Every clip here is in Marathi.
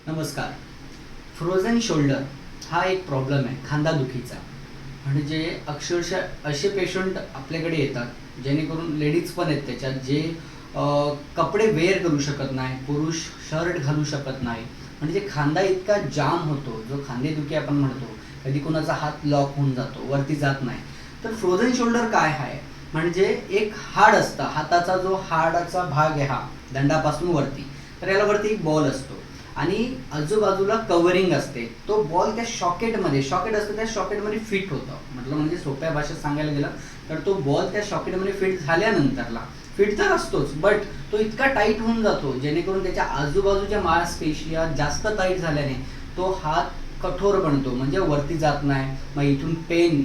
नमस्कार. फ्रोझन शोल्डर हा एक प्रॉब्लेम आहे खांदादुखीचा. म्हणजे अक्षरशः असे पेशंट आपल्याकडे येतात जेणेकरून लेडीज पण आहेत त्याच्यात जे कपडे वेअर करू शकत नाही, पुरुष शर्ट घालू शकत नाही. म्हणजे खांदा इतका जाम होतो, जो खांदेदुखी आपण म्हणतो. कधी कोणाचा हात लॉक होऊन जातो, वरती जात नाही. तर फ्रोझन शोल्डर काय आहे? म्हणजे एक हाड असतं, हाताचा जो हाडाचा भाग आहे हा दंडापासून वरती, तर याला वरती एक बॉल असतो आणि आजूबाजूला कव्हरिंग असते. तो बॉल त्या शॉकेट असतं, त्या शॉकेटमध्ये फिट होतं. म्हटलं म्हणजे सोप्या भाषेत सांगायला गेलं तर तो बॉल त्या शॉकेटमध्ये फिट झाल्यानंतरला फिट तर असतोच, बट तो इतका टाईट होऊन जातो जेणेकरून त्याच्या आजूबाजूच्या मांसपेशिया जास्त टाईट झाल्याने तो हात कठोर बनतो, म्हणजे वरती जात नाही. मग इथून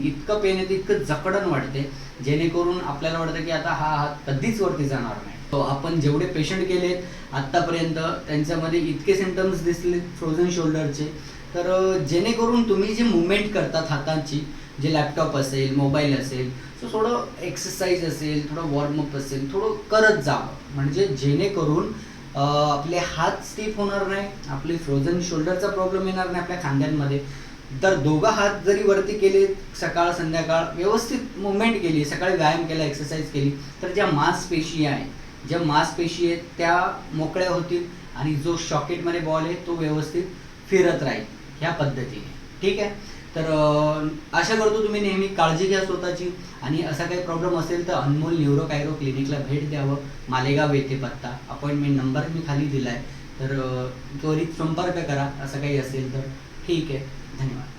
इतकं पेन येते, इतकं जकडण वाटते, जेणेकरून आपल्याला वाटतं की आता हा हात कधीच वरती जाणार नाही. तो आपण जेवढे पेशंट केलेत आत्तापर्यंत त्यांच्यामध्ये इतके सिम्पटम्स दिसले फ्रोझन शोल्डरचे. तर जेणेकरून तुम्ही जी मुवमेंट करतात हातांची, जे लॅपटॉप असेल, मोबाईल असेल, सो थोडं एक्सरसाइज असेल, थोडं वॉर्मअप असेल, थोडं करत जावं. म्हणजे जेणेकरून आपले हात स्टिफ होणार नाही, आपली फ्रोझन शोल्डरचा प्रॉब्लेम येणार नाही आपल्या खांद्यांमध्ये. तर दोघं हात जरी वरती केले, सकाळ संध्याकाळ व्यवस्थित मुवमेंट केली, सकाळी व्यायाम केला, एक्सरसाइज केली, तर ज्या मांसपेशी आहेत त्या मोकळ्या होतील आणि जो शॉकेटमध्ये बॉल आहे तो व्यवस्थित फिरत राहील ह्या पद्धतीने. ठीक आहे. तर आशा करतो तुम्ही नेहमी काळजी घ्या स्वतःची, आणि असा काही प्रॉब्लेम असेल तर अनमोल न्यूरो कायरो क्लिनिकला भेट द्यावं. मालेगाव येथे पत्ता, अपॉइंटमेंट नंबर मी खाली दिला आहे. तर त्वरित संपर्क करा असं काही असेल तर. ठीक आहे. धन्यवाद.